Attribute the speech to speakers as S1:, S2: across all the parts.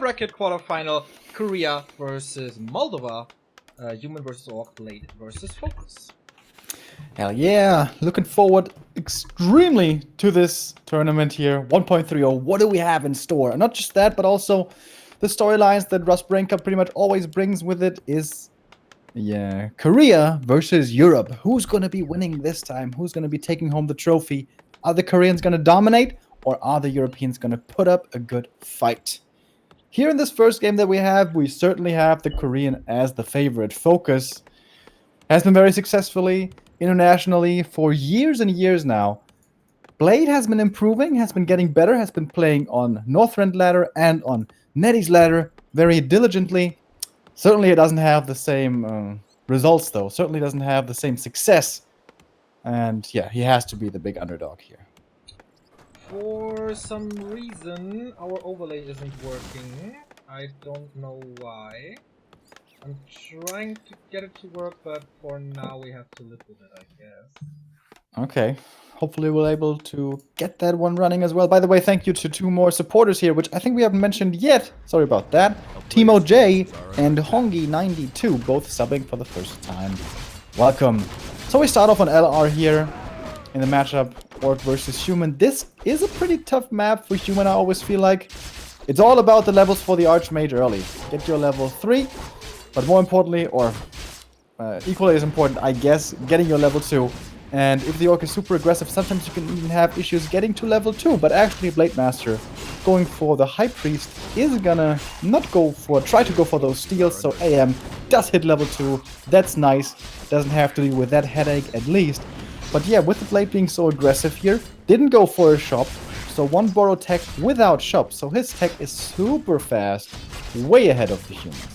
S1: bracket quarterfinal, Korea versus Moldova, Human versus Orc, Blade versus FoCuS.
S2: Hell yeah, looking forward extremely to this tournament here. 1.30, what do we have in store? And not just that, but also the storylines that Rustbrinka pretty much always brings with it is, yeah, Korea versus Europe. Who's going to be winning this time? Who's going to be taking home the trophy? Are the Koreans going to dominate, or are the Europeans going to put up a good fight? Here in this first game that we certainly have the Korean as the favorite. FoCuS has been very successfully internationally for years and years now. Blade has been improving, has been getting better, has been playing on Northrend ladder and on Netty's ladder very diligently. Certainly it doesn't have the same results though, certainly doesn't have the same success. And yeah, he has to be the big underdog here.
S1: For some reason, our overlay isn't working. I don't know why. I'm trying to get it to work, but for now we have to live with it, I guess.
S2: Okay. Hopefully we're able to get that one running as well. By the way, thank you to 2 more supporters here, which I think we haven't mentioned yet. Sorry about that. Timo J and Hongi92, both subbing for the first time. Welcome. So we start off on LR here in the matchup, Orc versus Human. This is a pretty tough map for Human, I always feel like. It's all about the levels for the Archmage early. Get your level 3, but more importantly, or equally as important, I guess, getting your level 2. And if the Orc is super aggressive, sometimes you can even have issues getting to level 2. But actually, Blade Master going for the High Priest is gonna try to go for those steals. So AM does hit level 2. That's nice. Doesn't have to deal with that headache at least. But yeah, with the Blade being so aggressive here, didn't go for a shop. So 1 borrow tech without shop. So his tech is super fast, way ahead of the humans.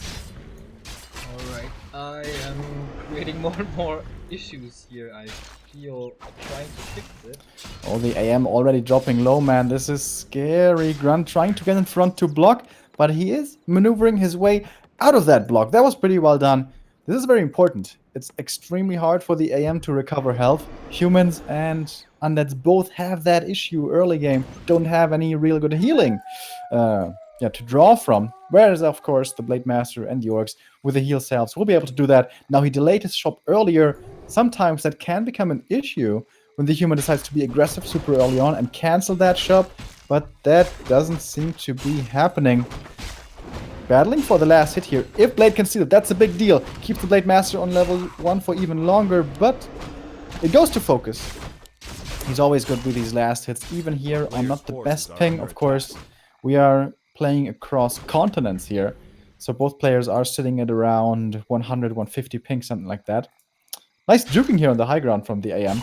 S1: Alright, I am creating more and more issues here. I feel trying to fix it.
S2: Oh, the AM already dropping low, man. This is scary. Grunt trying to get in front to block, but he is maneuvering his way out of that block. That was pretty well done. This is very important. It's extremely hard for the AM to recover health. Humans and undeads both have that issue early game. Don't have any real good healing to draw from. Whereas, of course, the Blade Master and the Orcs with the heal selves will be able to do that. Now, he delayed his shop earlier. Sometimes that can become an issue when the human decides to be aggressive super early on and cancel that shop. But that doesn't seem to be happening. Battling for the last hit here. If Blade can steal it, that's a big deal. Keeps the Blade Master on level 1 for even longer, but it goes to FoCuS. He's always good with these last hits. Even here on not the best ping, of course. We are playing across continents here. So both players are sitting at around 100, 150 ping, something like that. Nice juking here on the high ground from the AM.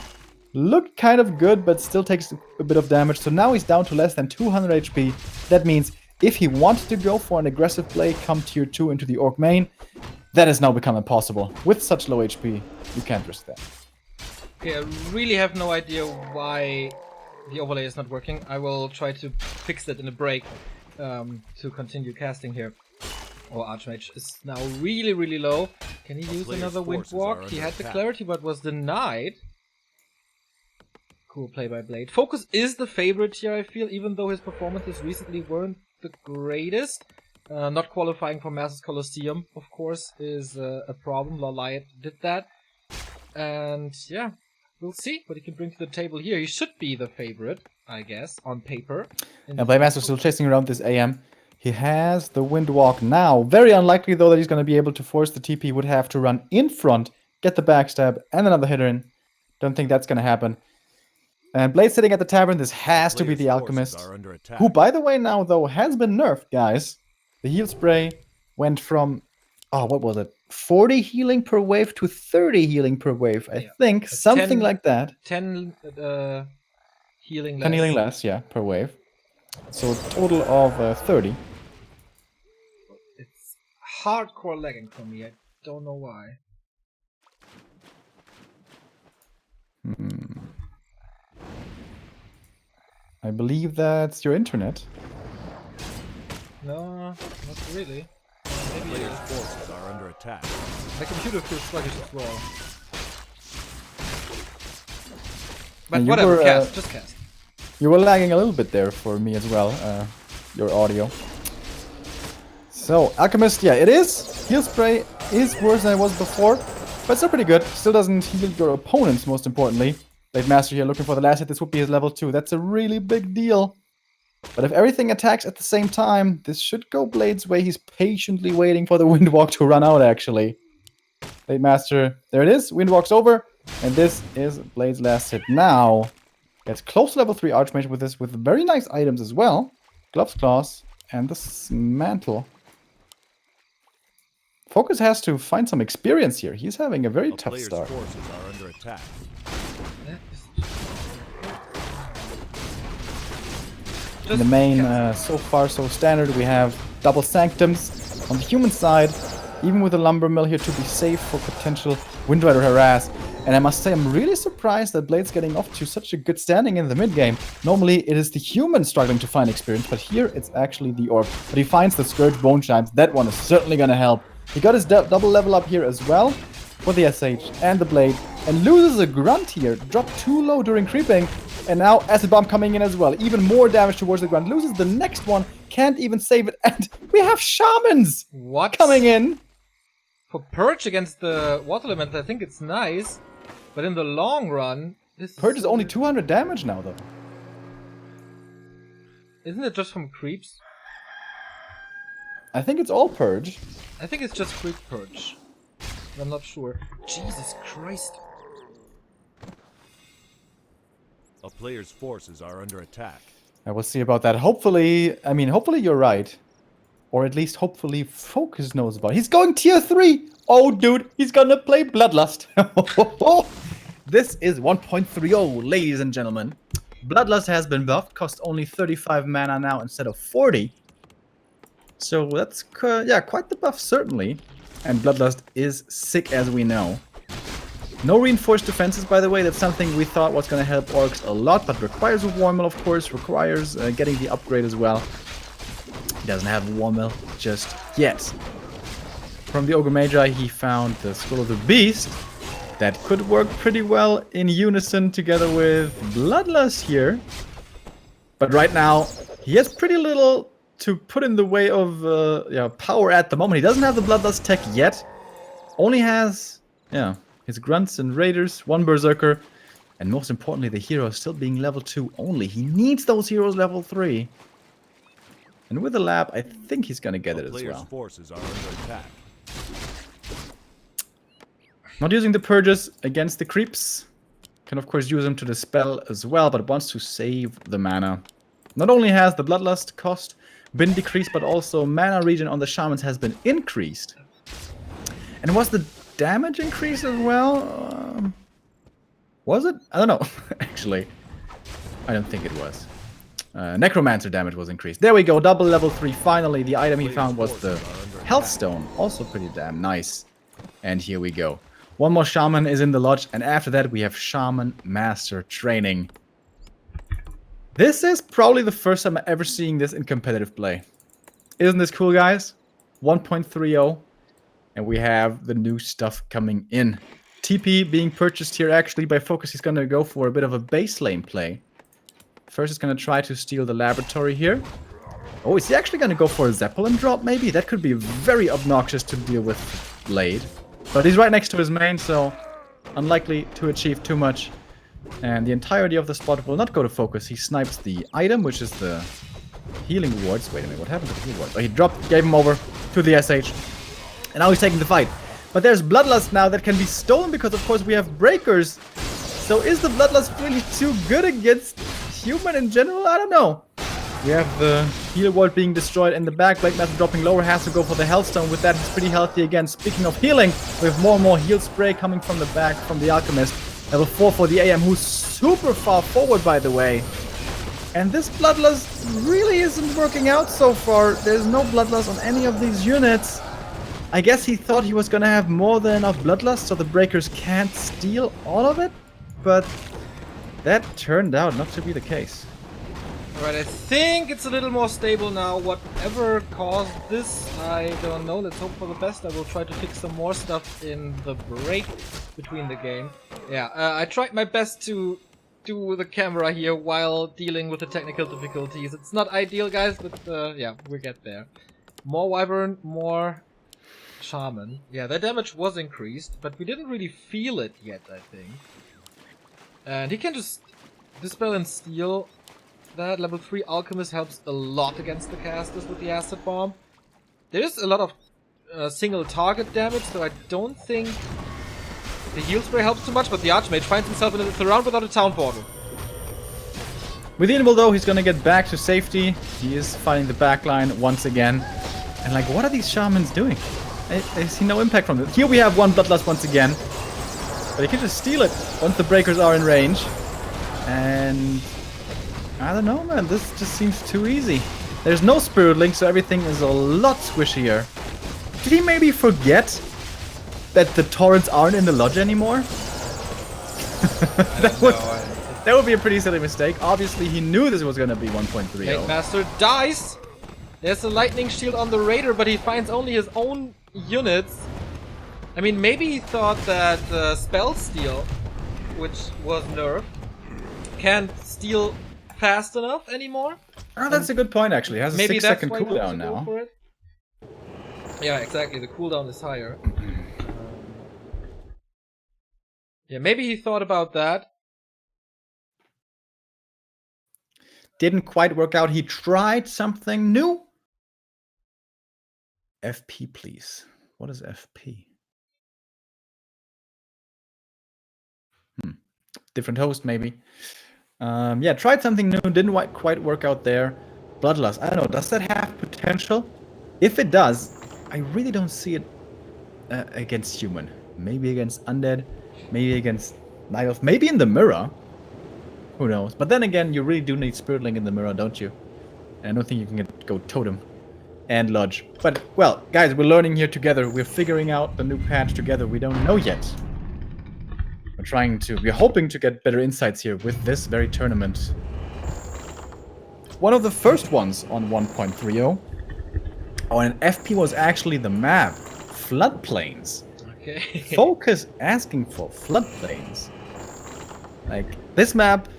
S2: Looked kind of good, but still takes a bit of damage. So now he's down to less than 200 HP. That means if he wanted to go for an aggressive play, come tier 2 into the Orc main, that has now become impossible. With such low HP, you can't risk that.
S1: Okay, I really have no idea why the overlay is not working. I will try to fix that in a break to continue casting here. Oh, Archmage is now really, really low. Can he use another Windwalk? He had the clarity but was denied. Cool play by Blade. FoCuS is the favorite here, I feel, even though his performances recently weren't the greatest. Not qualifying for Masters Colosseum, of course, is a problem. Loliot did that. And yeah, we'll see what he can bring to the table here. He should be the favorite, I guess, on paper.
S2: And Blade Master still chasing around this AM. He has the Windwalk now. Very unlikely, though, that he's going to be able to force the TP. Would have to run in front, get the backstab, and another hitter in. Don't think that's going to happen. And Blade sitting at the tavern. This has to be the Alchemist. Who, by the way, now, though, has been nerfed, guys. The heal spray went from, what was it? 40 healing per wave to 30 healing per wave, I think. Something
S1: 10,
S2: like that.
S1: 10 healing less.
S2: 10 healing less, yeah, per wave. So a total of 30.
S1: It's hardcore lagging for me. I don't know why.
S2: I believe that's your internet.
S1: No, not really. Maybe
S3: Players' forces are under attack.
S1: my computer feels sluggish as well. But
S2: And you
S1: whatever,
S2: were,
S1: cast, just cast.
S2: You were lagging a little bit there for me as well, your audio. So, Alchemist, yeah, it is. Heal spray is worse than it was before, but still pretty good. Still doesn't heal your opponents, most importantly. Blade Master here looking for the last hit. This would be his level 2. That's a really big deal. But if everything attacks at the same time, this should go Blade's way. He's patiently waiting for the Windwalk to run out, actually. Blade Master, there it is. Windwalk's over. And this is Blade's last hit. Now, gets close to level 3 Archmage with this, with very nice items as well. Gloves, Claws, and this Mantle. FoCuS has to find some experience here. He's having a very tough start.
S3: Forces are under attack.
S2: In the main, so far so standard, we have double Sanctums on the human side, even with a Lumber Mill here to be safe for potential Windrider harass. And I must say, I'm really surprised that Blade's getting off to such a good standing in the mid game. Normally, it is the human struggling to find experience, but here it's actually the Orc. But he finds the Scourge Bone Chimes. That one is certainly going to help. He got his double level up here as well for the SH and the Blade, and loses a Grunt here. Dropped too low during creeping, and now Acid Bomb coming in as well. Even more damage towards the Grunt. Loses the next one, can't even save it, and we have Shamans coming in.
S1: For Purge against the Water Element, I think it's nice, but in the long run, this
S2: Purge is only 200 damage now, though.
S1: Isn't it just from creeps?
S2: I think it's all Purge.
S1: I think it's just creep Purge. I'm not sure. Jesus Christ.
S3: A player's forces are under attack.
S2: I will see about that. Hopefully, I mean, hopefully you're right. Or at least hopefully FoCuS knows about it. He's going tier 3! Oh, dude, he's gonna play Bloodlust. This is 1.30, ladies and gentlemen. Bloodlust has been buffed, costs only 35 mana now instead of 40. So that's, yeah, quite the buff, certainly. And Bloodlust is sick, as we know. No reinforced defenses, by the way. That's something we thought was going to help Orcs a lot, but requires a War Mill, of course. Requires getting the upgrade as well. He doesn't have a War Mill just yet. From the Ogre Magi, he found the Skull of the Beast. That could work pretty well in unison together with Bloodlust here. But right now, he has pretty little to put in the way of power at the moment. He doesn't have the Bloodlust tech yet. Only has, his Grunts and Raiders, one Berserker, and most importantly, the hero still being level 2 only. He needs those heroes level 3. And with the lab, I think he's gonna get it as well.
S3: Forces are under attack.
S2: Not using the Purges against the creeps. Can of course use them to dispel as well, but wants to save the mana. Not only has the Bloodlust cost been decreased, but also mana regen on the Shamans has been increased. And was the damage increased as well? Was it? I don't know, actually. I don't think it was. Necromancer damage was increased. There we go, double level 3. Finally, the item he found was the Health Stone. Also pretty damn nice. And here we go. One more Shaman is in the lodge, and after that we have Shaman Master training. This is probably the first time I'm ever seeing this in competitive play. Isn't this cool, guys? 1.30, and we have the new stuff coming in. TP being purchased here actually by FoCuS. He's going to go for a bit of a base lane play. First he's going to try to steal the laboratory here. Oh, is he actually going to go for a Zeppelin drop maybe? That could be very obnoxious to deal with Blade. But he's right next to his main, so unlikely to achieve too much. And the entirety of the spot will not go to FoCuS. He snipes the item, which is the healing wards. Wait a minute, what happened to the healing wards? Oh, he dropped, gave him over to the SH. And now he's taking the fight. But there's Bloodlust now that can be stolen because, of course, we have Breakers. So is the Bloodlust really too good against human in general? I don't know. We have the heal ward being destroyed in the back. Blade Master dropping lower, has to go for the Hellstone. With that, he's pretty healthy again. Speaking of healing, we have more and more heal spray coming from the back from the Alchemist. Level 4 for the AM, who's super far forward, by the way. And this Bloodlust really isn't working out so far. There's no Bloodlust on any of these units. I guess he thought he was gonna have more than enough Bloodlust so the Breakers can't steal all of it. But that turned out not to be the case.
S1: Alright, I think it's a little more stable now. Whatever caused this, I don't know. Let's hope for the best. I will try to fix some more stuff in the break between the game. Yeah, I tried my best to do the camera here while dealing with the technical difficulties. It's not ideal, guys, but yeah, we'll get there. More Wyvern, more Shaman. Yeah, their damage was increased, but we didn't really feel it yet, I think. And he can just Dispel and Steal that. Level 3 Alchemist helps a lot against the casters with the Acid Bomb. There's a lot of single target damage, so I don't think the Heal Spray helps too much, but the Archmage finds himself in a surround without a town portal.
S2: With the Invul though, he's gonna get back to safety. He is fighting the backline once again. And like, what are these Shamans doing? I see no impact from this. Here we have one Bloodlust once again. But he can just steal it once the breakers are in range. And I don't know, man. This just seems too easy. There's no Spirit Link, so everything is a lot squishier. Did he maybe forget that the torrents aren't in the lodge anymore? That would be a pretty silly mistake. Obviously, he knew this was going to be 1.30.
S1: Master dies. There's a lightning shield on the Raider, but he finds only his own units. I mean, maybe he thought that Spell Steal, which was nerfed, can't steal fast enough anymore.
S2: Oh, that's a good point, actually. It has a 6-second cooldown now.
S1: For it. Yeah, exactly. The cooldown is higher. Yeah, maybe he thought about that.
S2: Didn't quite work out. He tried something new. FP, please. What is FP? Different host, maybe. Yeah, tried something new. Didn't quite work out there. Bloodlust. I don't know. Does that have potential? If it does, I really don't see it against human. Maybe against undead. Maybe against Night Elf. Maybe in the mirror. Who knows? But then again, you really do need Spirit Link in the mirror, don't you? And I don't think you can go Totem and Lodge. But, well, guys, we're learning here together. We're figuring out the new patch together. We don't know yet. We're hoping to get better insights here with this very tournament. One of the first ones on 1.30. Oh, and FP was actually the map. Floodplains.
S1: Okay.
S2: FoCuS asking for Floodplains. Like, this map...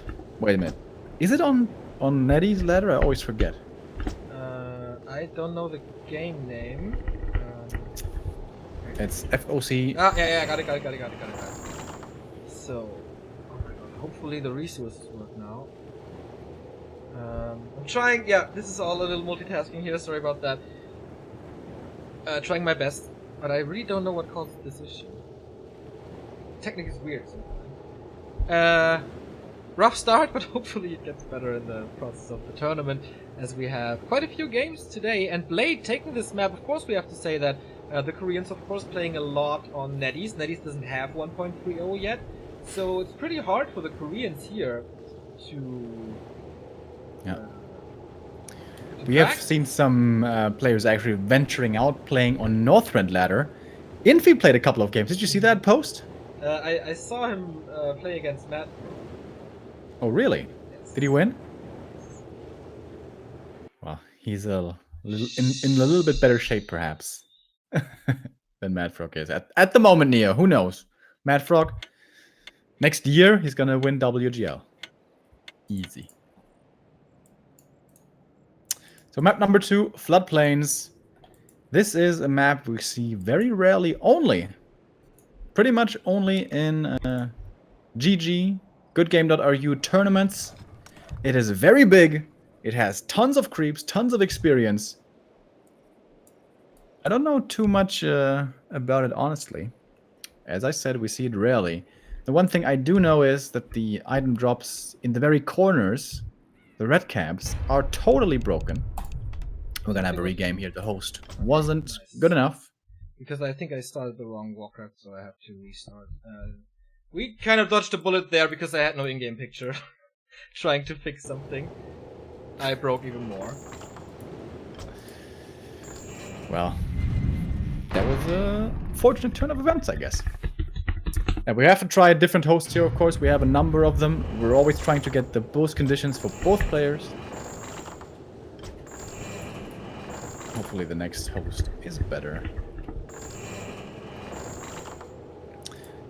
S2: Wait a minute. Is it on Neddy's ladder? I always forget.
S1: I don't know the game name.
S2: It's FOC.
S1: Ah, yeah, got it. So, oh my god, hopefully the resources work now. I'm trying, yeah, this is all a little multitasking here, sorry about that. Trying my best, but I really don't know what caused this issue. Technique is weird sometimes. Rough start, but hopefully it gets better in the process of the tournament, as we have quite a few games today. And Blade taking this map, of course we have to say that the Koreans, of course, playing a lot on Neddy's. Neddy's doesn't have 1.30 yet, so it's pretty hard for the Koreans here to...
S2: We have seen some players actually venturing out, playing on Northrend ladder. Infi played a couple of games. Did you see that post?
S1: I saw him play against Matt.
S2: Oh, really?
S1: Yes.
S2: Did he win? Well, he's in a little bit better shape, perhaps, than Mad Frog is. At the moment, Neo, who knows? Mad Frog, next year, he's gonna win WGL. Easy. So map number 2, Floodplains. This is a map we see very rarely pretty much only in GG, GoodGame.ru tournaments. It is very big. It has tons of creeps, tons of experience. I don't know too much about it, honestly. As I said, we see it rarely. The one thing I do know is that the item drops in the very corners, the red caps, are totally broken. We're gonna have a regame here. The host wasn't good enough.
S1: Because I think I started the wrong walker, so I have to restart. We kind of dodged a bullet there because I had no in-game picture. Trying to fix something. I broke even more. Well,
S2: that was a fortunate turn of events, I guess. And we have to try a different host here, of course. We have a number of them. We're always trying to get the boost conditions for both players. Hopefully the next host is better.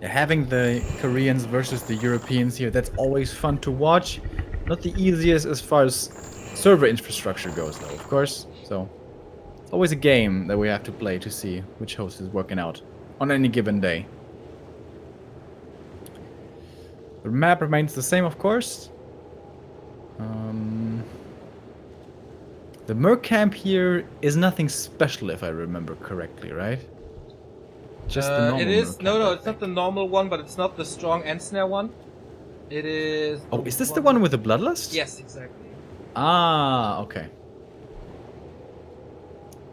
S2: Yeah, having the Koreans versus the Europeans here, that's always fun to watch. Not the easiest as far as server infrastructure goes, though, of course. So always a game that we have to play to see which host is working out on any given day. The map remains the same, of course. The Merc camp here is nothing special, if I remember correctly, right? Just the normal
S1: it is.
S2: Merc camp,
S1: No,
S2: I
S1: it's not
S2: think.
S1: the normal one, but it's not the strong and snare one. It is.
S2: Oh, is this the one with the bloodlust?
S1: Yes, exactly.
S2: Ah, okay.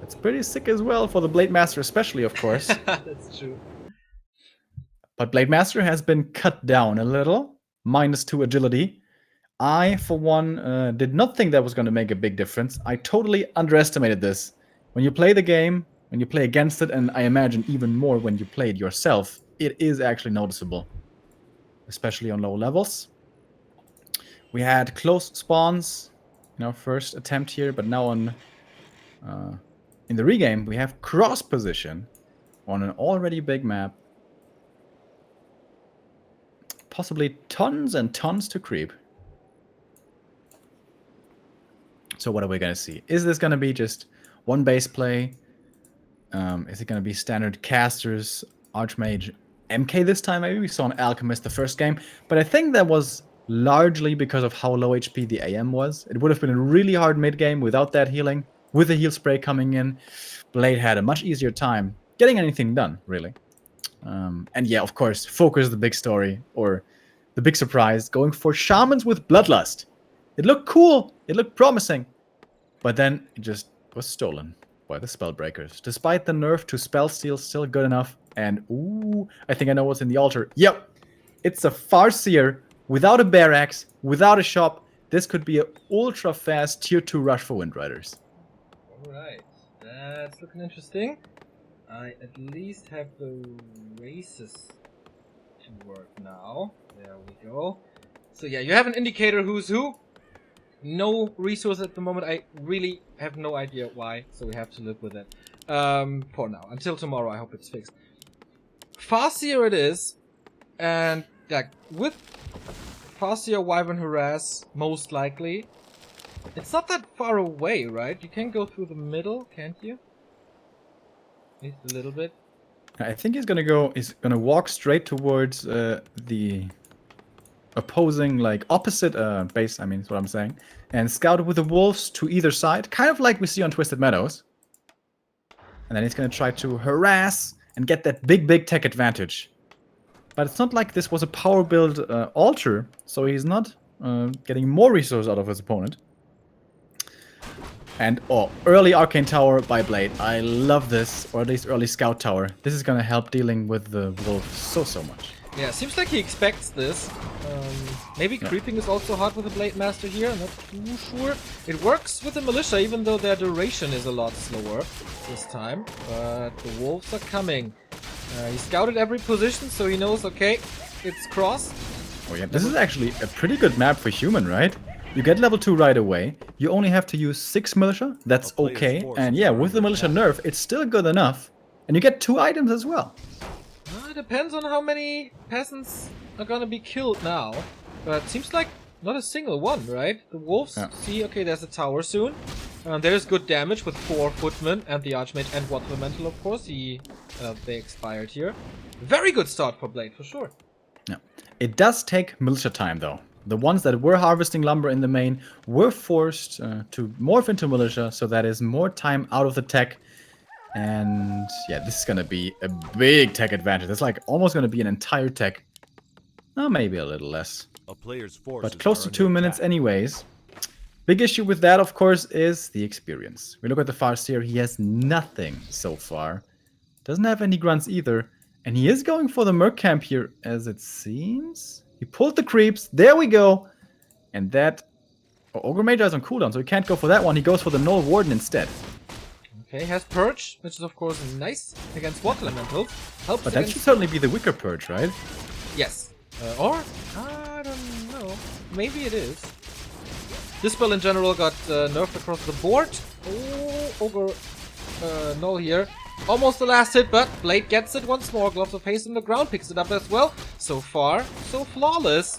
S2: It's pretty sick as well for the Blade Master, especially, of course.
S1: That's true.
S2: But Blade Master has been cut down a little, -2 agility. I, for one, did not think that was going to make a big difference. I totally underestimated this. When you play the game, when you play against it, and I imagine even more when you play it yourself, it is actually noticeable, especially on low levels. We had close spawns in our first attempt here, but now in the regame, we have cross position on an already big map. Possibly tons and tons to creep. So what are we going to see? Is this going to be just one base play? Is it going to be standard casters, Archmage, MK this time? Maybe we saw an Alchemist the first game. But I think that was largely because of how low HP the AM was. It would have been a really hard mid game without that healing. With the heal spray coming in, Blade had a much easier time getting anything done, really. And yeah, of course, FoCuS the big story, or the big surprise, going for Shamans with Bloodlust. It looked cool, it looked promising, but then it just was stolen by the Spellbreakers. Despite the nerf to Spell Steal, still good enough. And ooh, I think I know what's in the altar. Yep, it's a Farseer without a Bear Axe, without a shop. This could be an ultra fast tier 2 rush for Windriders.
S1: Alright, that's looking interesting. I at least have the races to work now. There we go. So yeah, you have an indicator who's who. No resource at the moment. I really have no idea why, so we have to live with it. For now. Until tomorrow, I hope it's fixed. Farseer it is. And yeah, with Farseer, Wyvern Harass, most likely. It's not that far away, right? You can go through the middle, can't you? At least a little bit.
S2: I think he's gonna walk straight towards the opposing, like, opposite base, I mean, is what I'm saying. And scout with the wolves to either side, kind of like we see on Twisted Meadows. And then he's gonna try to harass and get that big tech advantage. But it's not like this was a power build altar, so he's not getting more resources out of his opponent. And, oh, early Arcane Tower by Blade. I love this, or at least early Scout Tower. This is gonna help dealing with the wolf so much.
S1: Yeah, seems like he expects this. Maybe creeping is also hard with the Blade Master here, I'm not too sure. It works with the Militia, even though their duration is a lot slower this time. But the wolves are coming. He scouted every position, so he knows, okay, it's cross.
S2: Oh yeah, this is actually a pretty good map for human, right? You get level 2 right away, you only have to use 6 Militia, that's okay. And yeah, with the Militia nerf, it's still good enough. And you get 2 items as well.
S1: It depends on how many peasants are gonna be killed now. But it seems like not a single one, right? The wolves see, okay, there's a tower soon. There's good damage with 4 footmen and the Archmage and Water Elemental, of course. They expired here. Very good start for Blade, for sure.
S2: Yeah. It does take Militia time, though. The ones that were harvesting lumber in the main were forced to morph into Militia, so that is more time out of the tech. And yeah, this is gonna be a big tech advantage. It's like almost gonna be an entire tech. Oh, maybe a little less.
S3: A player's forces
S2: But close to
S3: are
S2: 2
S3: under
S2: minutes
S3: attack.
S2: anyways. Big issue with that, of course, is the experience. We look at the Farseer, he has nothing so far. Doesn't have any grunts either. And he is going for the Merc camp here, as it seems. He pulled the creeps. There we go. And that... Oh, Ogre Magi is on cooldown, so he can't go for that one. He goes for the Null Warden instead.
S1: Okay, has Purge, which is of course nice against Water Elementals. Helps
S2: But that
S1: against...
S2: should certainly be the weaker Purge, right?
S1: Yes. Or, I don't know. Maybe it is. This spell in general got nerfed across the board. Oh, Ogre Null here. Almost the last hit, but Blade gets it once more. Gloves of Haste in the ground, picks it up as well. So far, so flawless.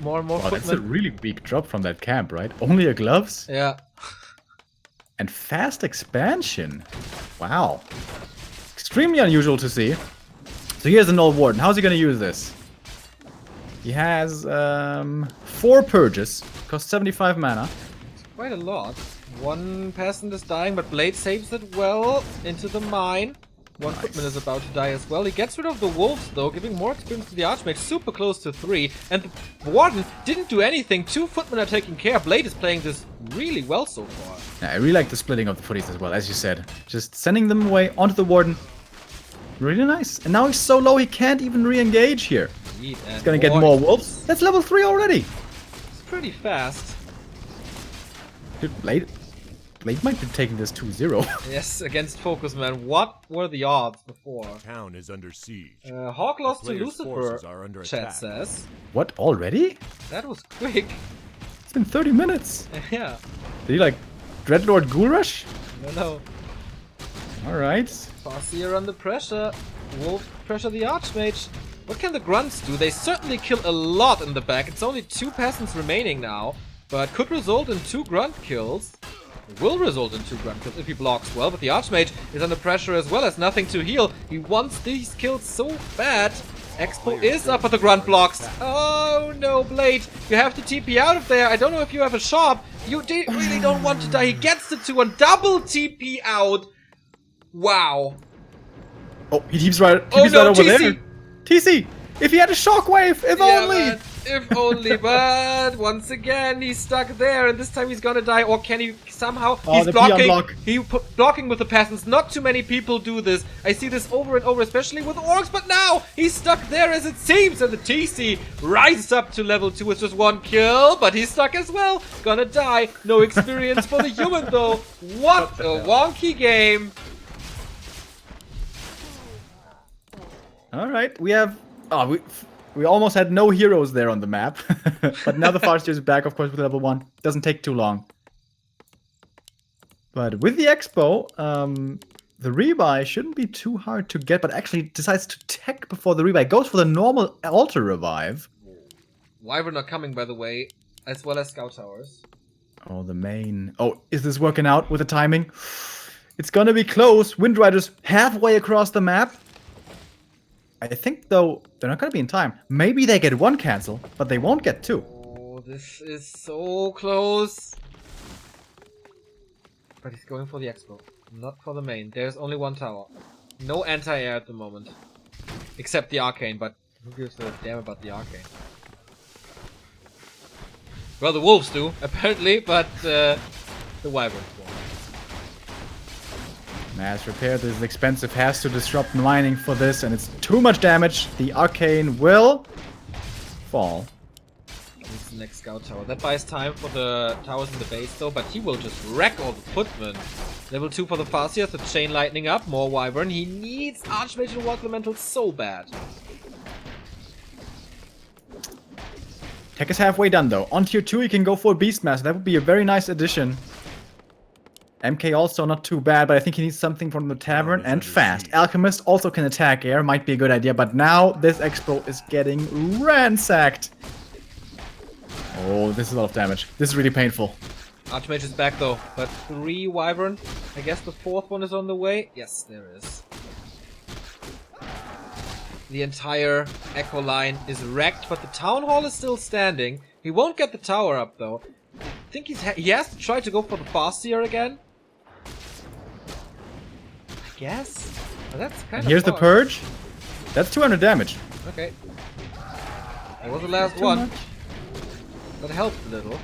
S1: More and more
S2: Wow, that's a
S1: footmen.
S2: really weak drop from that camp, right? Only a gloves?
S1: Yeah.
S2: And fast expansion. Wow. Extremely unusual to see. So here's an old warden. How's he gonna use this? He has 4 purges. Costs 75 mana.
S1: Quite a lot. One peasant is dying, but Blade saves it well into the mine. One footman is about to die as well. He gets rid of the wolves though, giving more experience to the Archmage. Super close to 3. And the warden didn't do anything. 2 footmen are taking care. Blade is playing this really well so far.
S2: Yeah, I really like the splitting of the footies as well, as you said. Just sending them away onto the warden. Really nice. And now he's so low he can't even re-engage here.
S1: He's
S2: gonna get more wolves. That's level 3 already.
S1: It's pretty fast.
S2: Dude, Blade might be taking this 2-0.
S1: Yes, against FoCuS, man. What were the odds before?
S3: Town is under siege.
S1: Hawk lost to
S3: player's forces
S1: Lucifer,
S3: are under
S1: chat
S3: attack.
S1: says.
S2: What, already?
S1: That was quick.
S2: It's been 30 minutes.
S1: Yeah.
S2: Did he like Dreadlord Ghoul Rush?
S1: No.
S2: Alright.
S1: Farseer under pressure. Wolf pressure the Archmage. What can the Grunts do? They certainly kill a lot in the back. It's only 2 peasants remaining now, but could result in 2 Grunt kills. It will result in 2 Grunt kills if he blocks well, but the Archmage is under pressure as well, has nothing to heal. He wants these kills so bad. Expo is up, but the Grunt blocks. Oh no, Blade, you have to TP out of there. I don't know if you have a shop. You really don't want to die. He gets the 2 on double TP out. Wow.
S2: Oh, he keeps right
S1: Oh no,
S2: over
S1: TC.
S2: there. TC! If he had a shockwave, if only!
S1: Man, if only, but once again he's stuck there, and this time he's gonna die. Or can he somehow?
S2: Oh,
S1: He's
S2: the
S1: blocking.
S2: peon block.
S1: Blocking with the peasants. Not too many people do this. I see this over and over, especially with orcs. But now he's stuck there, as it seems, and the TC rises up to level 2 with just 1 kill. But he's stuck as well. Gonna die. No experience for the human though. What a wonky game.
S2: Alright, we have... Oh, we almost had no heroes there on the map. But now the Farseer is back, of course, with level 1. Doesn't take too long. But with the Expo, the rebuy shouldn't be too hard to get, but actually decides to tech before the rebuy. Goes for the normal altar revive.
S1: Wyvern are coming, by the way, as well as Scout Towers.
S2: Oh, the main... Oh, is this working out with the timing? It's gonna be close. Windriders halfway across the map. I think, though, they're not going to be in time. Maybe they get 1 cancel, but they won't get 2.
S1: Oh, this is so close. But he's going for the Expo, not for the main. There's only 1 tower. No anti-air at the moment. Except the Arcane, but who gives a damn about the Arcane? Well, the Wolves do, apparently, but the Wyverns won't.
S2: Mass repair, this is expensive, has to disrupt mining for this, and it's too much damage. The Arcane will fall.
S1: It's the next Scout Tower. That buys time for the towers in the base though, but he will just wreck all the footmen. Level 2 for the Farseer, so Chain Lightning up, more Wyvern. He needs Archmage and Warp Elemental so bad.
S2: Tech is halfway done though. On tier 2 you can go for Beastmaster, that would be a very nice addition. MK also not too bad, but I think he needs something from the Tavern and fast. Alchemist also can attack air, might be a good idea, but now this Expo is getting ransacked. Oh, this is a lot of damage. This is really painful.
S1: Archmage is back though, but 3 Wyvern. I guess the 4th one is on the way. Yes, there is. The entire Echo line is wrecked, but the Town Hall is still standing. He won't get the tower up though. I think he has to try to go for the Farseer again. I guess. But that's kind of
S2: Here's the
S1: far.
S2: Purge. That's 200 damage.
S1: Okay. That was the last one. That helped a little.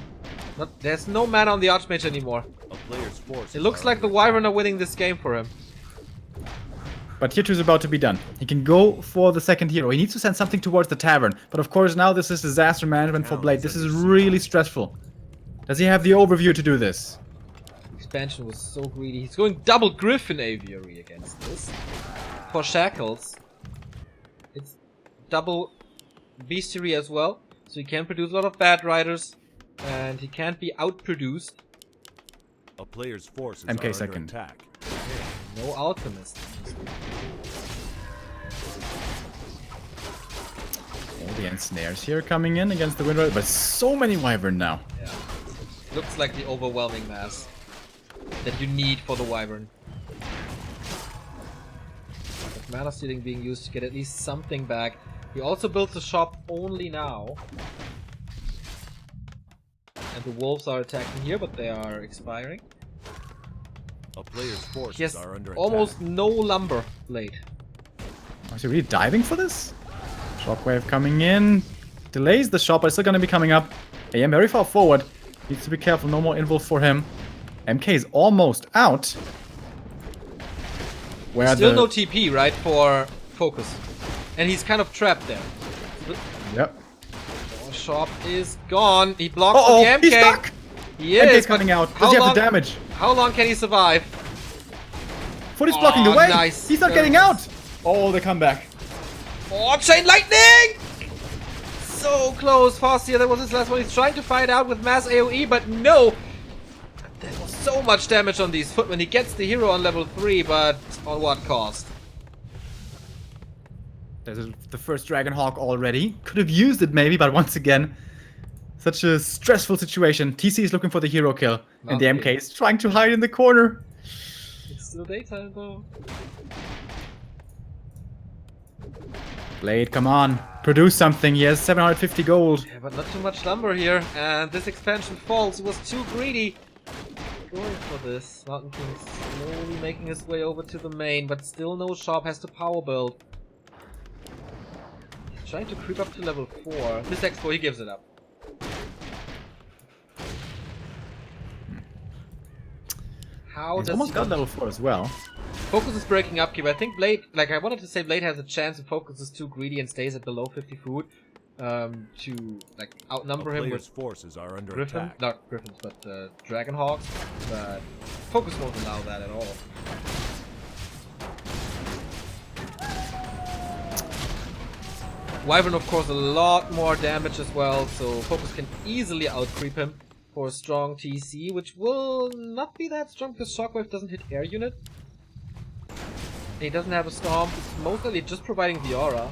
S1: There's no mana on the Archmage anymore.
S3: A player's force.
S1: It looks like the Wyvern are winning this game for him.
S2: But tier 2 is about to be done. He can go for the second hero. He needs to send something towards the Tavern. But of course now this is disaster management for Blade. This is really stressful. Does he have the overview to do this?
S1: Expansion was so greedy. He's going double Griffin Aviary against this. For Shackles. It's double Bestiary as well. So he can produce a lot of Bad Riders. And he can't be outproduced.
S3: A player's forces
S2: MK
S3: are
S2: second.
S3: under attack.
S1: No Alchemist.
S2: All the ensnares here coming in against the Windrider, but so many Wyvern now.
S1: Yeah. Looks like the overwhelming mass. that you need for the Wyvern. With mana stealing being used to get at least something back. He also builds the shop only now. And the wolves are attacking here, but they are expiring.
S3: A player's
S1: He
S3: forces
S1: has
S3: are under
S1: almost
S3: attack.
S1: no lumber blade.
S2: Is he really diving for this? Shockwave coming in. Delays the shot, but it's still going to be coming up. AM very far forward. Needs to be careful. No more invul for him. MK is almost out. Where
S1: Still no TP, right, for FoCuS. And he's kind of trapped there.
S2: Yep.
S1: Oh, shop is gone. He blocks
S2: Uh-oh,
S1: the MK.
S2: he's stuck!
S1: He
S2: MK's
S1: is,
S2: coming
S1: but
S2: out.
S1: how
S2: Does he have
S1: long-
S2: the damage?
S1: How long can he survive?
S2: Foot is blocking the
S1: Oh,
S2: way.
S1: nice.
S2: He's not getting out. Oh, they come back.
S1: Oh, Chain Lightning! So close, Fastia. That was his last one. He's trying to fight out with mass AoE, but no! There was so much damage on these footmen. He gets the hero on level 3, but on what cost?
S2: There's the first Dragonhawk already. Could have used it maybe, but once again, such a stressful situation. TC is looking for the hero kill, and the MK is trying to hide in the corner.
S1: It's still daytime, though.
S2: Blade, come on. Produce something. He has 750 gold.
S1: Yeah, but not too much lumber here, and this expansion falls. He was too greedy. Going for this. Mountain King slowly making his way over to the main, but still no shop, has to power build. He's trying to creep up to level 4. This Expo, he gives it up. How
S2: He's
S1: does
S2: almost
S1: he...
S2: got level 4 as well.
S1: FoCuS is breaking upkeep. I think Blade, like I wanted to say Blade has a chance if FoCuS is too greedy and stays at below 50 food to like outnumber
S3: A
S1: him
S3: player's
S1: with
S3: forces are under
S1: Griffin,
S3: attack.
S1: not Griffins, but Dragonhawks. But FoCuS won't allow that at all. Wyvern, of course, a lot more damage as well, so FoCuS can easily out-creep him for a strong TC, which will not be that strong because Shockwave doesn't hit air unit. He doesn't have a Storm, it's mostly just providing the aura.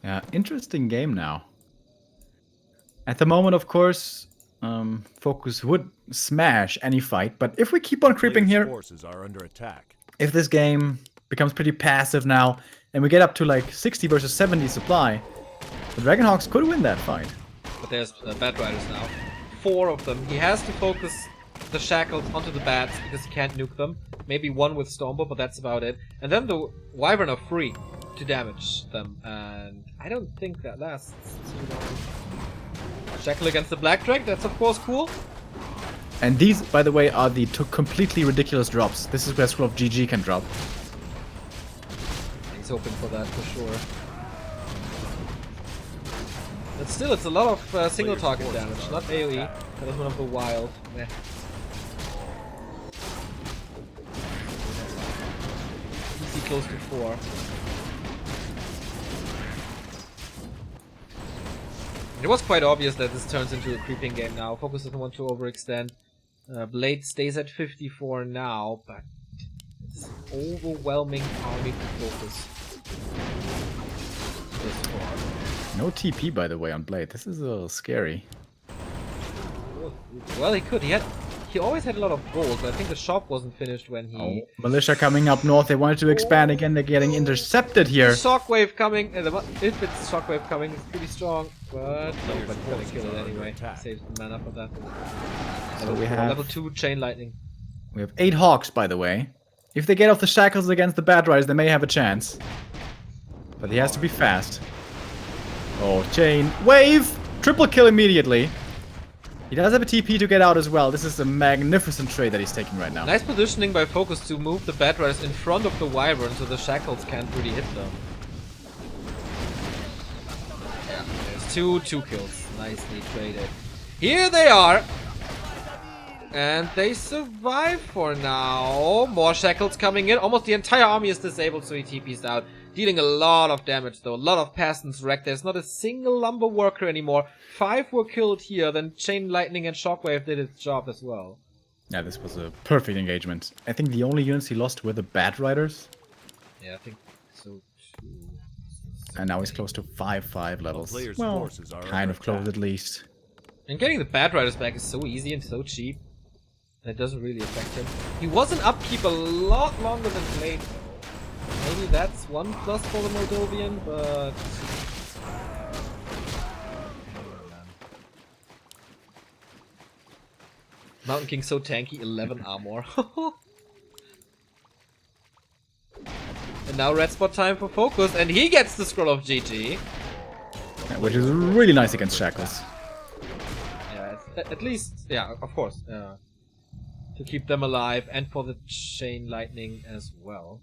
S2: Yeah, interesting game now. At the moment, of course, FoCuS would smash any fight, but if we keep on creeping
S3: Player's
S2: here,
S3: forces are under attack.
S2: if this game becomes pretty passive now, and we get up to like 60 versus 70 supply, the Dragonhawks could win that fight.
S1: But there's Bat Riders now. 4 of them. He has to focus the shackles onto the bats because he can't nuke them. Maybe one with Stormbolt, but that's about it. And then the Wyvern are free to damage them, and I don't think that lasts too long. Shackle against the Black Drake, that's of course cool.
S2: And these, by the way, are the two completely ridiculous drops. This is where Scroll of GG can drop.
S1: He's hoping for that for sure. But still, it's a lot of single target damage, not AoE. That was one of the wild. Meh. DC close to 4. It was quite obvious that this turns into a creeping game now. FoCuS doesn't want to overextend. Blade stays at 54 now, but it's an overwhelming army to FoCuS. This far.
S2: No TP, by the way, on Blade. This is a little scary.
S1: Well, he could. He always had a lot of gold, but I think the shop wasn't finished when he...
S2: Oh, militia coming up north. They wanted to expand again. They're getting intercepted here.
S1: Shockwave coming. If it's Shockwave coming, it's pretty strong. But nobody's gonna kill it anyway. Saves the mana for that.
S2: So we have
S1: level 2 Chain Lightning.
S2: We have 8 Hawks, by the way. If they get off the shackles against the Bad Riders, they may have a chance. But he has to be fast. Oh, Chain. Wave! Triple kill immediately. He does have a TP to get out as well. This is a magnificent trade that he's taking right now.
S1: Nice positioning by FoCuS to move the Bat Riders in front of the Wyvern so the shackles can't really hit them. Yeah, there's two kills. Nicely traded. Here they are! And they survive for now. More shackles coming in. Almost the entire army is disabled, so he TP's out. Dealing a lot of damage though. A lot of peasants wrecked. There's not a single lumber worker anymore. 5 were killed here. Then Chain Lightning and Shockwave did its job as well.
S2: Yeah, this was a perfect engagement. I think the only units he lost were the Bad Riders.
S1: Yeah, I think so too.
S2: And now he's close to 5-5 levels.
S3: Player's
S2: Well,
S3: forces are
S2: kind
S3: under
S2: of close
S3: attack.
S2: at least.
S1: And getting the Bad Riders back is so easy and so cheap. That doesn't really affect him. He was an upkeep a lot longer than Blade though. Maybe that's one plus for the Moldovan, but... Mountain King so tanky, 11 armor. And now red spot time for FoCuS, and he gets the Scroll of GG.
S2: Yeah, which is really nice against Shackles.
S1: Yeah, at least, yeah, of course. To keep them alive, and for the Chain Lightning as well.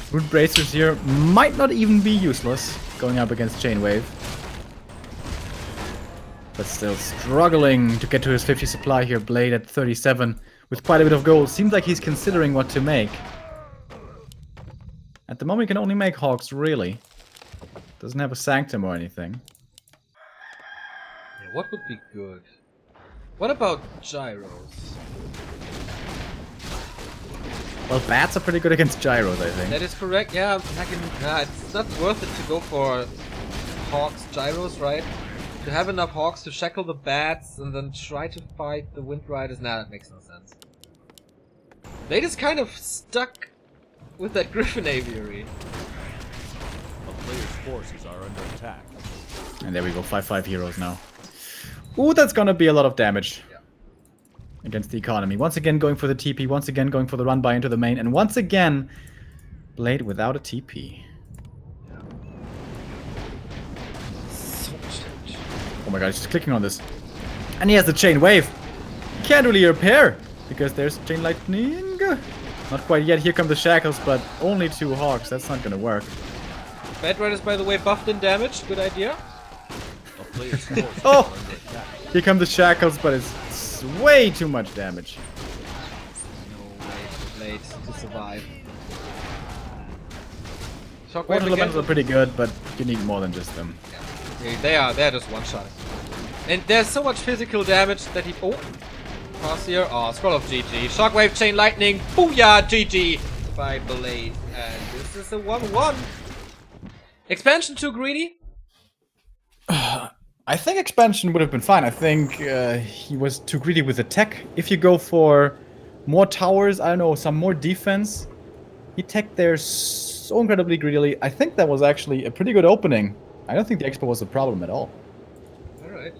S2: Root Bracers here might not even be useless going up against Chain Wave. But still struggling to get to his 50 supply here. Blade at 37 with quite a bit of gold. Seems like he's considering what to make. At the moment he can only make Hawks, really. Doesn't have a Sanctum or anything.
S1: Yeah, what would be good? What about Gyros?
S2: Well, bats are pretty good against Gyros, I think.
S1: That is correct, yeah. It's not worth it to go for Hawks, Gyros, right? To have enough Hawks to shackle the bats and then try to fight the Wind Riders, nah, that makes no sense. Blade is kind of stuck with that Griffin Aviary.
S3: A player's forces are under attack.
S2: And there we go, 5/5 heroes now. Ooh, that's gonna be a lot of damage.
S1: Yeah.
S2: Against the economy. Once again going for the TP, once again going for the run by into the main, and once again Blade without a TP.
S1: So much damage.
S2: Oh my god, he's just clicking on this. And he has the Chain Wave. Can't really repair because there's Chain Lightning. Not quite yet. Here come the Shackles, but only 2 Hawks. That's not gonna work.
S1: Bad Riders, by the way, buffed in damage. Good idea.
S3: A player's forces
S2: Oh!
S3: are under attack.
S2: Here come the Shackles, but it's way too much damage.
S1: No way for Blade to survive. Shockwave
S2: Water
S1: again.
S2: Elementals are pretty good, but you need more than just them.
S1: Yeah, they're just one-shot. And there's so much physical damage that he... Oh! Pass here. Oh, Scroll of GG. Shockwave, Chain Lightning. Booyah! GG! By Blade. And this is a 1-1. Expansion too greedy?
S2: I think expansion would have been fine. I think he was too greedy with the tech. If you go for more towers, I don't know, some more defense, he teched there so incredibly greedily. I think that was actually a pretty good opening. I don't think the expo was a problem at all.
S1: Alright.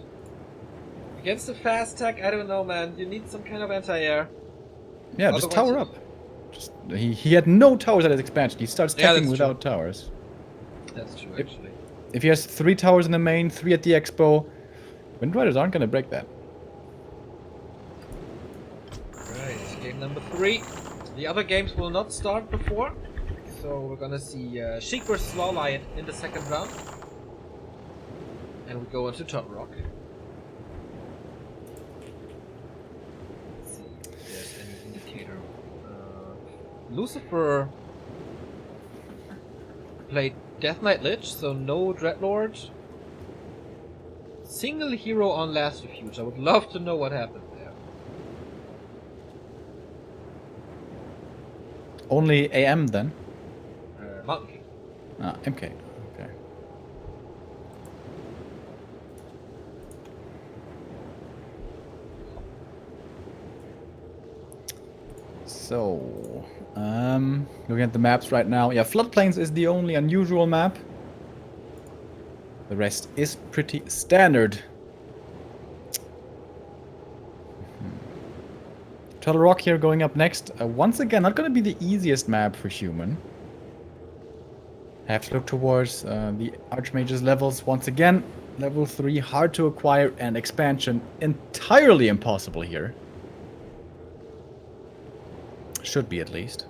S1: Against the fast tech, I don't know, man. You need some kind of anti-air.
S2: Yeah, just
S1: Otherwise
S2: tower up. Just, he had no towers at his expansion. He starts
S1: Yeah,
S2: teching
S1: that's
S2: without towers.
S1: That's true, actually.
S2: If he has 3 towers in the main, 3 at the expo, Wind Riders aren't going to break that.
S1: Right, game number 3. The other games will not start before. So we're gonna see Sheik vs Lawlight in the second round. And we go into Turtle Rock. Let's see if there's any indicator. Lucifer played Death Knight Lich, so no Dreadlord. Single hero on Last Refuge. I would love to know what happened there.
S2: Only AM then?
S1: Mountain King.
S2: Ah, MK. Okay. So, looking at the maps right now. Yeah, Floodplains is the only unusual map. The rest is pretty standard. Turtle Rock here going up next. Once again, not going to be the easiest map for human. Have to look towards the Archmage's levels once again. Level 3, hard to acquire, and expansion entirely impossible here. Should be, at least.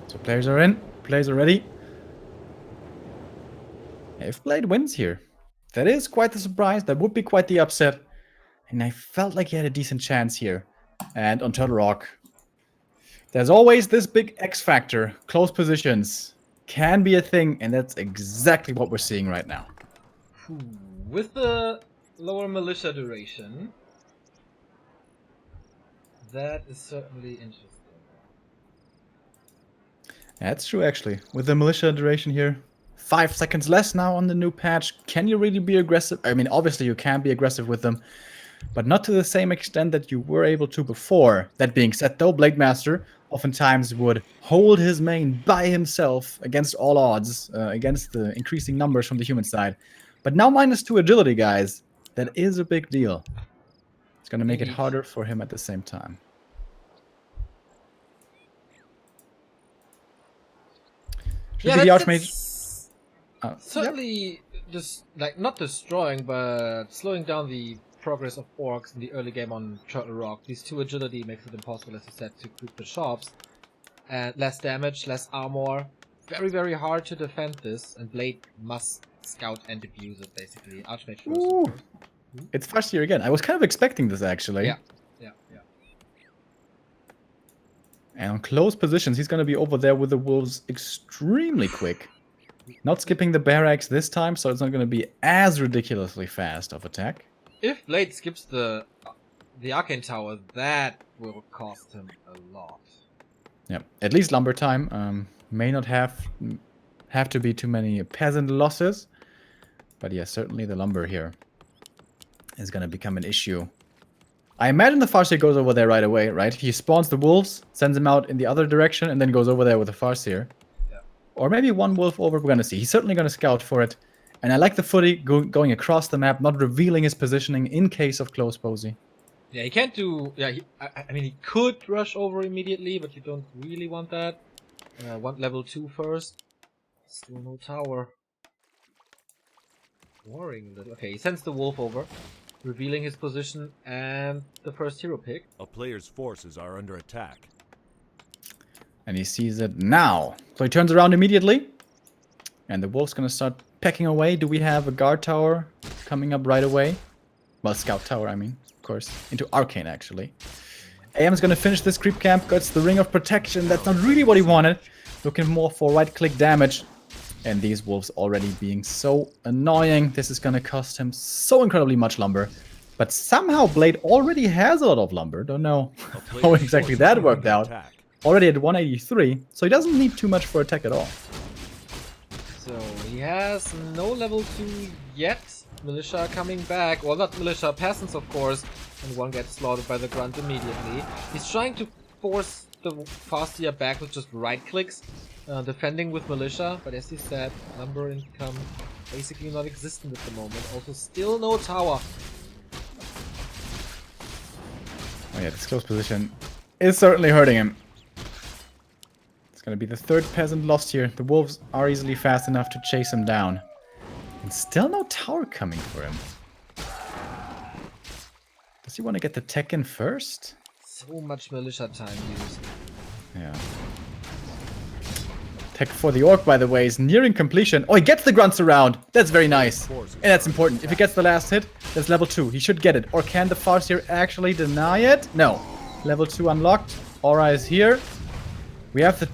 S2: So players are in. Players are ready. If Blade wins here, that is quite the surprise. That would be quite the upset. And I felt like he had a decent chance here. And on Turtle Rock, there's always this big X factor. Close positions. can be a thing, and that's exactly what we're seeing right now.
S1: With the lower militia duration, that is certainly interesting.
S2: That's true, actually. With the militia duration here, 5 seconds less now on the new patch. Can you really be aggressive? I mean, obviously you can be aggressive with them, but not to the same extent that you were able to before. That being said, though, Blade Master oftentimes would hold his main by himself against all odds, against the increasing numbers from the human side. But now -2 agility, guys. That is a big deal. It's going to make it harder for him at the same time. Should be the Archmage.
S1: Certainly, just like not destroying, but slowing down the progress of orcs in the early game on Turtle Rock. These 2 agility makes it impossible, as you said, to group the shops. And less damage, less armor. Very, very hard to defend this. And Blade must scout and abuse it, basically. Archmage first.
S2: Ooh. It's Farseer again. I was kind of expecting this, actually.
S1: Yeah.
S2: And on close positions, he's going to be over there with the wolves extremely quick. Not skipping the barracks this time, so it's not going to be as ridiculously fast of attack.
S1: If Blade skips the Arcane Tower, that will cost him a lot.
S2: Yeah, at least lumber time. May not have to be too many peasant losses. But yeah, certainly the lumber here is going to become an issue. I imagine the Farseer goes over there right away, right? He spawns the wolves, sends them out in the other direction, and then goes over there with the Farseer.
S1: Yeah.
S2: Or maybe one wolf over, we're going to see. He's certainly going to scout for it. And I like the footy going across the map, not revealing his positioning in case of close posy.
S1: Yeah, he can't do... Yeah, I mean, he could rush over immediately, but you don't really want that. Want level 2 first. Still no tower. Worrying a little. Okay, he sends the wolf over, revealing his position and the first hero pick.
S3: A player's forces are under attack.
S2: And he sees it now. So he turns around immediately. And the wolf's going to start pecking away. Do we have a guard tower coming up right away? Well, scout tower, I mean, of course. Into Arcane, actually. AM's going to finish this creep camp. Gets the Ring of Protection. That's not really what he wanted. Looking more for right-click damage. And these wolves already being so annoying. This is going to cost him so incredibly much lumber. But somehow Blade already has a lot of lumber. Don't know how exactly that worked out. Already at 183. So he doesn't need too much for attack at all.
S1: So he has no level 2 yet. Militia coming back. Well, not militia, peasants of course. And one gets slaughtered by the grunt immediately. He's trying to force the Farseer back with just right clicks. Defending with militia, but as you said, number income basically non-existent at the moment. Also, still no tower.
S2: Oh yeah, this close position is certainly hurting him. It's gonna be the 3rd peasant lost here. The wolves are easily fast enough to chase him down. And still no tower coming for him. Does he want to get the tech in first?
S1: So much militia time used.
S2: Yeah. Tech for the orc, by the way, is nearing completion. Oh, he gets the grunts around. That's very nice. And that's important. If he gets the last hit, that's level 2. He should get it. Or can the Farseer actually deny it? No. Level 2 unlocked. Aura is here. We have the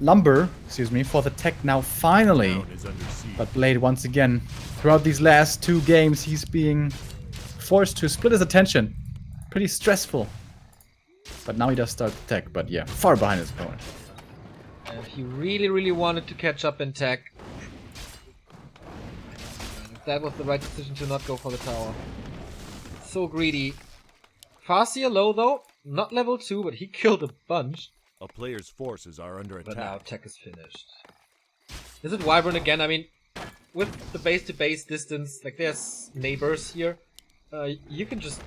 S2: lumber, for the tech now finally. But Blade, once again, throughout these last 2 games, he's being forced to split his attention. Pretty stressful. But now he does start the tech. But yeah, far behind his opponent.
S1: And he really, really wanted to catch up in tech. And that was the right decision to not go for the tower. So greedy. Farseer low though, not level 2, but he killed a bunch.
S3: A player's forces are under
S1: But now
S3: attack.
S1: tech is finished. Is it Wyvern again? I mean, with the base-to-base distance, like there's neighbors here. You can just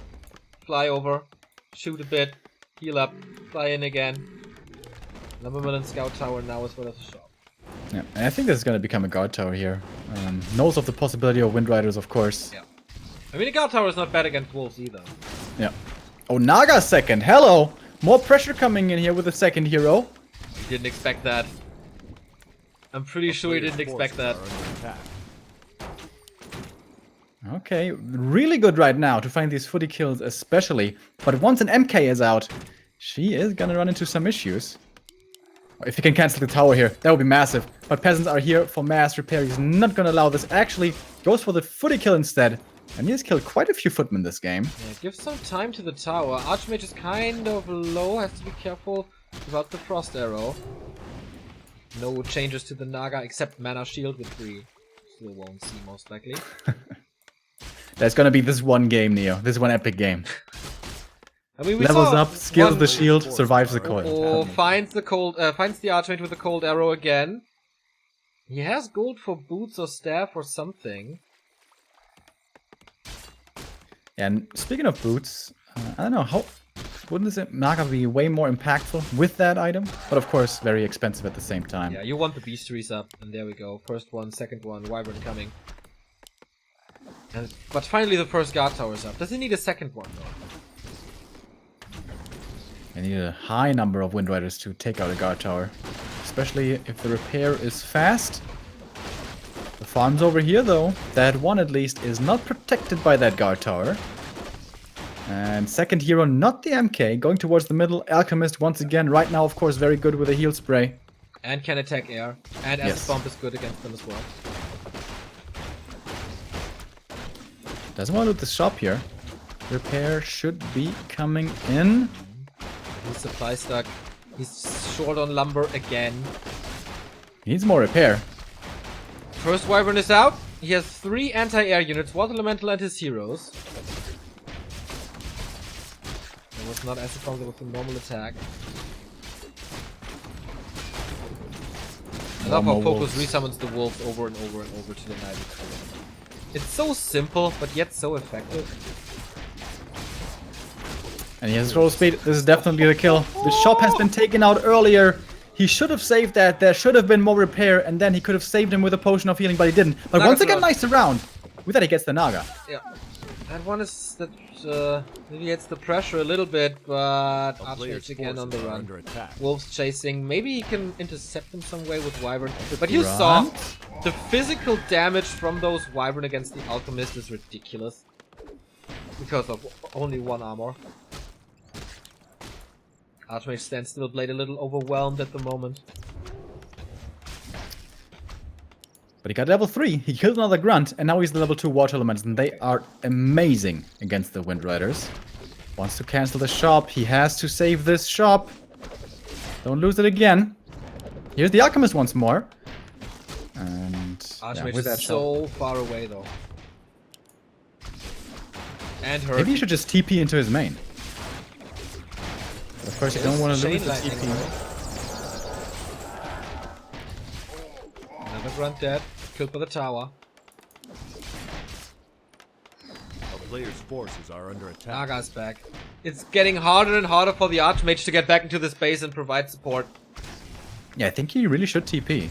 S1: fly over, shoot a bit, heal up, fly in again. Lumbermill and Scout Tower now as well as a shop.
S2: Yeah, and I think this is going to become a guard tower here. Knows of the possibility of Wind Riders, of course.
S1: Yeah. I mean, a guard tower is not bad against wolves either.
S2: Yeah. Oh, Naga second. Hello. More pressure coming in here with the second hero.
S1: He didn't expect that. I'm pretty sure he didn't expect that.
S2: Okay, really good right now to find these footy kills especially. But once an MK is out, she is gonna run into some issues. If he can cancel the tower here, that would be massive. But peasants are here for mass repair. He's not gonna allow this. Actually, goes for the footy kill instead. And he has killed quite a few footmen this game.
S1: Yeah, give some time to the tower. Archmage is kind of low. Has to be careful about the frost arrow. No changes to the Naga except mana shield, which we still won't see most likely.
S2: There's gonna be this one game, Neo. This one epic game.
S1: I mean, we
S2: Levels
S1: saw
S2: up, skills the shield, survives the coil.
S1: Oh, finds the Archmage with the cold arrow again. He has gold for boots or staff or something.
S2: And speaking of boots, I don't know, how wouldn't this Naga be way more impactful with that item? But of course, very expensive at the same time.
S1: Yeah, you want the beasteries up, and there we go. First one, second one, Wyvern coming. But finally the first guard tower is up. Does he need a second one though?
S2: I need a high number of Wind Riders to take out a guard tower. Especially if the repair is fast. The farm's over here though. That one at least is not protected by that guard tower. And second hero, not the MK, going towards the middle. Alchemist once again, right now of course very good with a heal spray.
S1: And can attack air. And
S2: Yes.
S1: Acid Bomb is good against them as well.
S2: Doesn't want to loot the shop here. Repair should be coming in.
S1: He's supply stuck. He's short on lumber again.
S2: He needs more repair.
S1: First Wyvern is out. He has 3 anti-air units, Water Elemental and his heroes. It was not Acid Bomb, it was a normal attack. I love how FoCuS resummons the wolves over and over and over to the night. It's so simple, but yet so effective.
S2: And he has throw speed. This is definitely the kill. The shop has been taken out earlier. He should have saved that. There should have been more repair, and then he could have saved him with a potion of healing, but he didn't. But once again, nice round. With that, he gets the Naga.
S1: Yeah. That one is that maybe it's the pressure a little bit, but Archmage again on the run. Wolves chasing. Maybe he can intercept them some way with Wyvern. But you saw the physical damage from those Wyvern against the Alchemist is ridiculous. Because of only 1 armor. Archmage stands still, Blade a little overwhelmed at the moment.
S2: But he got level 3, he killed another Grunt, and now he's the level 2 Water Elements, and they are amazing against the Wind Riders. Wants to cancel the shop, he has to save this shop. Don't lose it again. Here's the Alchemist once more. And
S1: Archmage
S2: with that
S1: is so far away though. And hurt.
S2: Maybe you should just TP into his main. But of course you don't want to lose the
S1: Lightning.
S2: TP.
S1: Another Grunt dead. Killed by the tower.
S3: A player's forces are under attack.
S1: Naga's back. It's getting harder and harder for the Archmage to get back into this base and provide support.
S2: Yeah, I think he really should TP.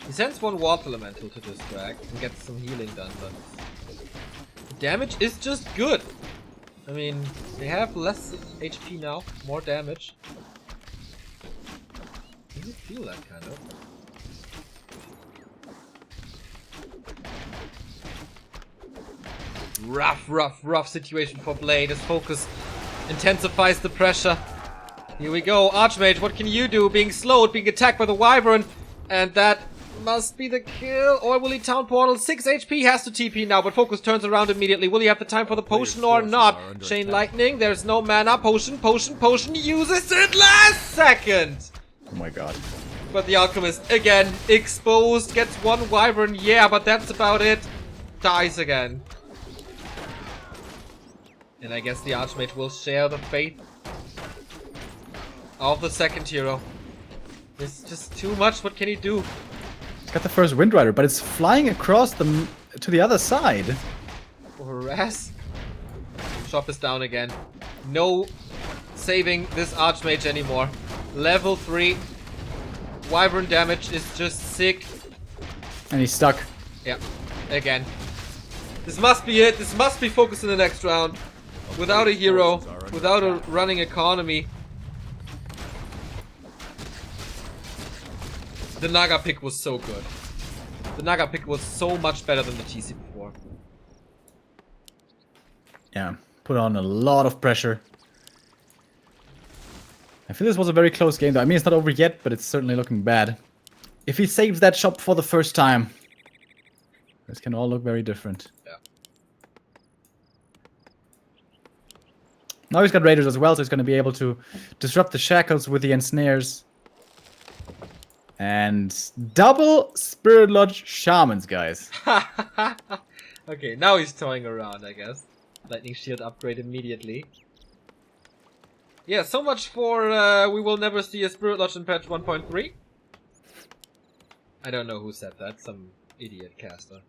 S1: He sends 1 Water Elemental to distract and gets some healing done, but the damage is just good. I mean, they have less HP now, more damage. You feel that kind of. Rough situation for Blade as FoCuS intensifies the pressure. Here we go, Archmage, what can you do? Being slowed, being attacked by the Wyvern, and that must be the kill. Or will he town portal? 6 HP, has to TP now, but FoCuS turns around immediately. Will he have the time for the potion or not? Chain Lightning, there's no mana. Potion, uses it last second!
S2: Oh my god.
S1: But the Alchemist, again, exposed, gets 1 Wyvern, yeah, but that's about it. Dies again. And I guess the Archmage will share the fate of the second hero. It's just too much, what can he do?
S2: He's got the first Wind Rider, but it's flying across to the other side.
S1: Harass. Shop is down again. No saving this Archmage anymore. Level 3. Wyvern damage is just sick.
S2: And he's stuck.
S1: Yeah, again. This must be it. This must be FoCuS in the next round. Without a hero, without a running economy. The Naga pick was so good. The Naga pick was so much better than the TC before.
S2: Yeah, put on a lot of pressure. I feel this was a very close game, though. I mean, it's not over yet, but it's certainly looking bad. If he saves that shop for the first time, this can all look very different.
S1: Yeah.
S2: Now he's got Raiders as well, so he's going to be able to disrupt the shackles with the ensnares. And double Spirit Lodge Shamans, guys.
S1: Okay, now he's toying around, I guess. Lightning Shield upgrade immediately. Yeah, so much for we will never see a Spirit Lodge in patch 1.3. I don't know who said that, some idiot caster.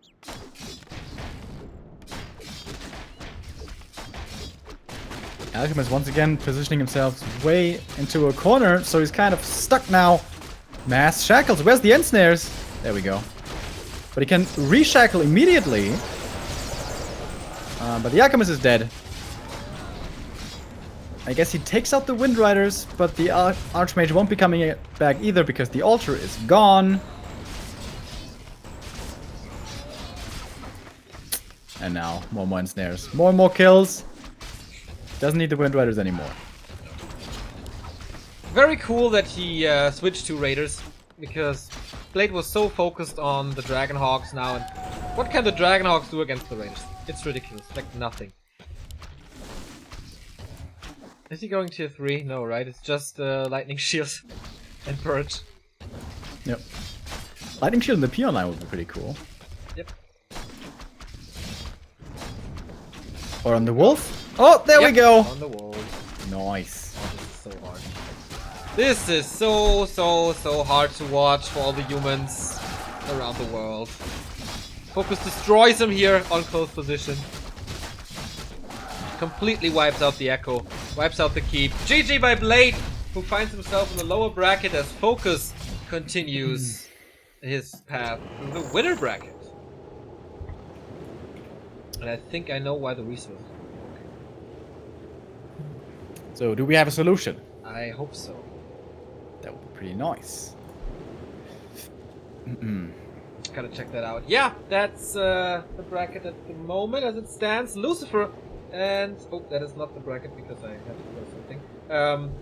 S2: Alchemist once again positioning himself way into a corner, so he's kind of stuck now. Mass shackles. Where's the ensnares? There we go. But he can reshackle immediately. But the Alchemist is dead. I guess he takes out the Wind Riders, but the Archmage won't be coming back either because the altar is gone. And now, more ensnares. More and more kills. Doesn't need the Wind Riders anymore.
S1: Very cool that he switched to Raiders, because Blade was so focused on the Dragonhawks now, and what can the Dragonhawks do against the Raiders? It's ridiculous, like nothing. Is he going tier 3? No, right? It's just Lightning Shield and Purge.
S2: Yep. Lightning Shield in the Peon line would be pretty cool.
S1: Yep.
S2: Or on the Wolf? Oh, there we go!
S1: On the wall.
S2: Nice.
S1: Oh, this is so hard. This is so hard to watch for all the humans around the world. FoCuS destroys him here on close position. Completely wipes out the Echo. Wipes out the Keep. GG by Blade, who finds himself in the lower bracket as FoCuS continues his path to the winner bracket. And I think I know why the resource.
S2: So, do we have a solution?
S1: I hope so.
S2: That would be pretty nice.
S1: Gotta check that out. Yeah, that's the bracket at the moment as it stands. Lucifer and... Oh, that is not the bracket because I had to do something.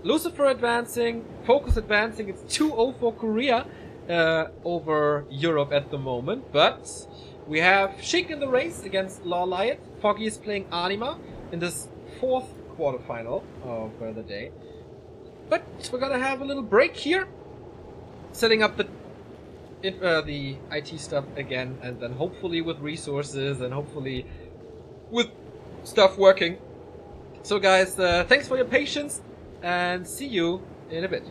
S1: Lucifer advancing, FoCuS advancing. It's 2-0 for Korea over Europe at the moment. But we have Sheik in the race against Lawliot. Foggy is playing Anima in this 4th quarterfinal of the day. But we're gonna have a little break here, setting up the IT stuff again, and then hopefully with resources and hopefully with stuff working. So guys, thanks for your patience and see you in a bit.